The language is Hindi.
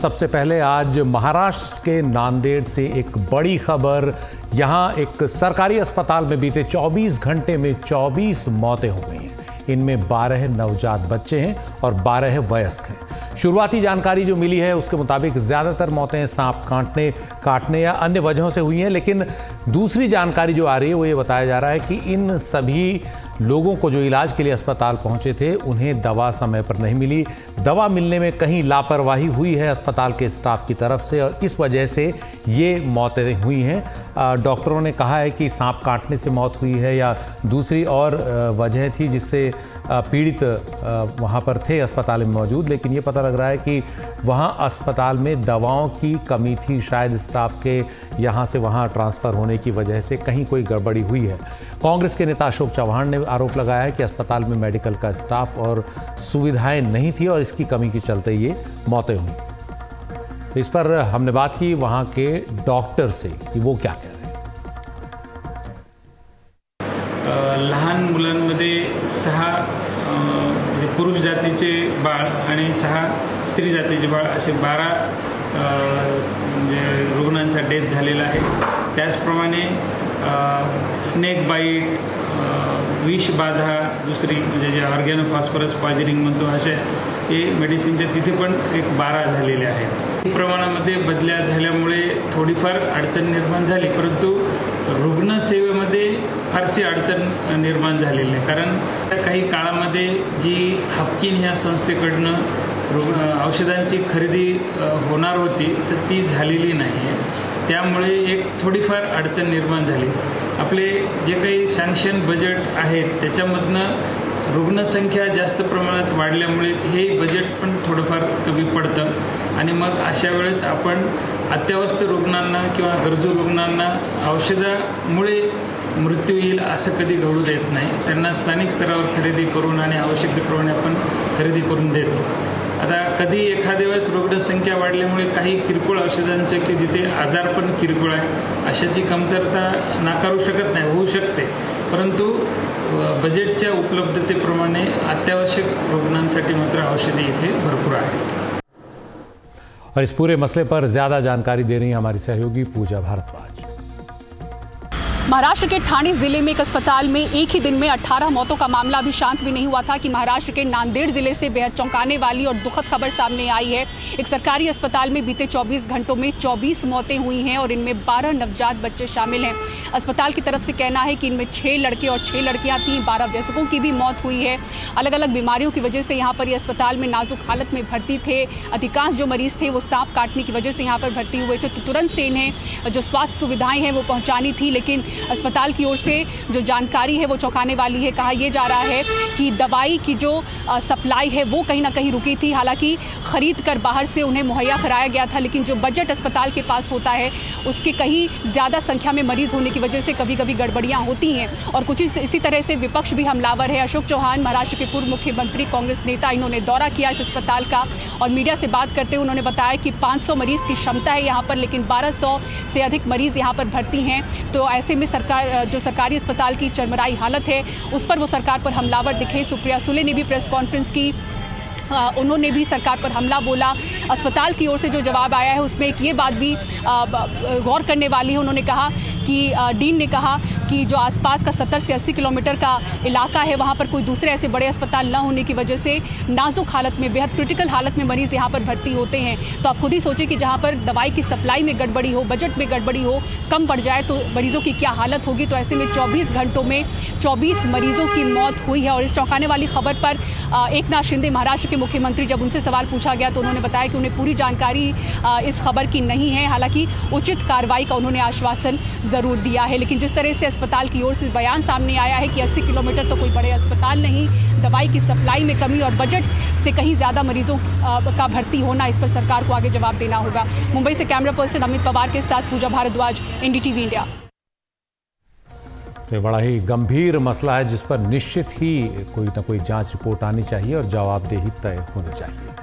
सबसे पहले आज महाराष्ट्र के नांदेड़ से एक बड़ी खबर। यहां एक सरकारी अस्पताल में बीते 24 घंटे में 24 मौतें हो गई हैं। इनमें 12 नवजात बच्चे हैं और 12 वयस्क हैं। शुरुआती जानकारी जो मिली है उसके मुताबिक ज़्यादातर मौतें सांप काटने या अन्य वजहों से हुई हैं, लेकिन दूसरी जानकारी जो आ रही है वो ये बताया जा रहा है कि इन सभी लोगों को जो इलाज के लिए अस्पताल पहुंचे थे उन्हें दवा समय पर नहीं मिली। दवा मिलने में कहीं लापरवाही हुई है अस्पताल के स्टाफ की तरफ से और इस वजह से ये मौतें हुई हैं। डॉक्टरों ने कहा है कि सांप काटने से मौत हुई है या दूसरी और वजह थी जिससे पीड़ित वहाँ पर थे अस्पताल में मौजूद, लेकिन ये पता लग रहा है कि वहाँ अस्पताल में दवाओं की कमी थी। शायद स्टाफ के यहाँ से वहाँ ट्रांसफ़र होने की वजह से कहीं कोई गड़बड़ी हुई है। कांग्रेस के नेता अशोक चव्हाण ने आरोप लगाया है कि अस्पताल में मेडिकल का स्टाफ और सुविधाएं नहीं थी और इसकी कमी के चलते ये मौतें हुई। तो इस पर हमने बात की वहाँ के डॉक्टर से कि वो क्या कह रहे हैं। लहान मुलांमध्ये 6 पुरुष जातीचे बाळ आणि 6 स्त्री जातीचे बाळ असे 12 रुग्णांचा डेथ झालेला आहे। त्याचप्रमाणे स्नेक बाईट, विषबाधा दुसरी म्हणजे जे ऑर्गॅनोफॉस्फरस पॉइझनिंग म्हणतो अशा हे मेडिसिनच्या तिथे पण एक 12 झालेले आहेत। प्रमाणामध्ये बदल्या झाल्यामुळे थोडीफार अडचण निर्माण झाली, परंतु रुग्णसेवेमध्ये फारशी अडचण निर्माण झालेली नाही, कारण काही काळामध्ये जी हाफकिन ह्या संस्थेकडनं औषधांची खरेदी होणार होती तर ती झालेली नाही आहे। त्यामुळे एक थोडीफार अडचण निर्माण झाली। आपले जे काही सँक्शन बजेट आहेत त्याच्यामधनं रुग्णसंख्या जास्त प्रमाणात वाढल्यामुळे हे बजेट पण थोडंफार कमी पडतं आणि मग अशा वेळेस आपण अत्यावश्यक रुग्णांना किंवा गरजू रुग्णांना औषधामुळे मृत्यू येईल असं कधी घडू देत नाही। त्यांना स्थानिक स्तरावर खरेदी करून आणि आवश्यकतेप्रमाणे आपण खरेदी करून देतो। आता कधी एखाद्या वेळेस रुग्णसंख्या वाढल्यामुळे काही किरकोळ औषधांचे की जिथे आजारपण किरकोळ आहे अशाची कमतरता नाकारू शकत नाही, होऊ शकते, परंतु बजेटच्या उपलब्धतेप्रमाणे अत्यावश्यक रुग्णांसाठी मात्र औषधे इथे भरपूर आहेत। और इस पूरे मसले पर ज़्यादा जानकारी दे रही हैं हमारी सहयोगी पूजा भारद्वाज। महाराष्ट्र के ठाणे जिले में एक अस्पताल में एक ही दिन में 18 मौतों का मामला अभी शांत भी नहीं हुआ था कि महाराष्ट्र के नांदेड़ जिले से बेहद चौंकाने वाली और दुखद खबर सामने आई है। एक सरकारी अस्पताल में बीते 24 घंटों में 24 मौतें हुई हैं और इनमें 12 नवजात बच्चे शामिल हैं। अस्पताल की तरफ से कहना है कि इनमें 6 लड़के और 6 लड़कियां थीं। 12 वयस्कों की भी मौत हुई है। अलग अलग बीमारियों की वजह से यहाँ पर ये अस्पताल में नाजुक हालत में भर्ती थे। अधिकांश जो मरीज थे वो सांप काटने की वजह से यहाँ पर भर्ती हुए थे, तो तुरंत से इन्हें जो स्वास्थ्य सुविधाएं हैं वो पहुँचानी थी, लेकिन अस्पताल की ओर से जो जानकारी है वो चौंकाने वाली है। कहा यह जा रहा है कि दवाई की जो सप्लाई है वो कहीं ना कहीं रुकी थी। हालांकि खरीद कर बाहर से उन्हें मुहैया कराया गया था, लेकिन जो बजट अस्पताल के पास होता है उसके कहीं ज़्यादा संख्या में मरीज होने की वजह से कभी कभी गड़बड़ियाँ होती हैं और कुछ इसी तरह से विपक्ष भी हमलावर है। अशोक चव्हाण महाराष्ट्र के पूर्व मुख्यमंत्री, कांग्रेस नेता, इन्होंने दौरा किया इस अस्पताल का और मीडिया से बात करते हुए उन्होंने बताया कि 500 मरीज़ की क्षमता है यहाँ पर, लेकिन 1200 से अधिक मरीज़ यहाँ पर भर्ती हैं। तो ऐसे में जो सरकारी अस्पताल की चरमराई हालत है उस पर वो सरकार पर हमलावर दिखे। सुप्रिया सुले ने भी प्रेस कॉन्फ्रेंस की, उन्होंने भी सरकार पर हमला बोला। अस्पताल की ओर से जो जवाब आया है उसमें एक ये बात भी गौर करने वाली है। उन्होंने कहा कि डीन ने कहा कि जो आसपास का 70 से 80 किलोमीटर का इलाका है वहाँ पर कोई दूसरे ऐसे बड़े अस्पताल न होने की वजह से नाजुक हालत में, बेहद क्रिटिकल हालत में मरीज़ यहाँ पर भर्ती होते हैं। तो आप खुद ही सोचें कि जहाँ पर दवाई की सप्लाई में गड़बड़ी हो, बजट में गड़बड़ी हो, कम पड़ जाए तो मरीज़ों की क्या हालत होगी। तो ऐसे में 24 घंटों में 24 मरीज़ों की मौत हुई है। और इस चौंकाने वाली खबर पर एकनाथ शिंदे महाराष्ट्र के मुख्यमंत्री, जब उनसे सवाल पूछा गया तो उन्होंने बताया कि उन्हें पूरी जानकारी इस खबर की नहीं है। हालांकि उचित कार्रवाई का उन्होंने आश्वासन ज़रूर दिया है, लेकिन जिस तरह से अस्पताल की ओर से बयान सामने आया है कि 80 किलोमीटर तो कोई बड़े अस्पताल नहीं, दवाई की सप्लाई में कमी और बजट से कहीं ज़्यादा मरीजों का भर्ती होना, इस पर सरकार को आगे जवाब देना होगा। मुंबई से कैमरा पर्सन अमित पवार के साथ पूजा भारद्वाज, NDTV इंडिया। तो बड़ा ही गंभीर मसला है जिस पर निश्चित ही कोई ना कोई जांच रिपोर्ट आनी चाहिए और जवाबदेही तय होनी चाहिए।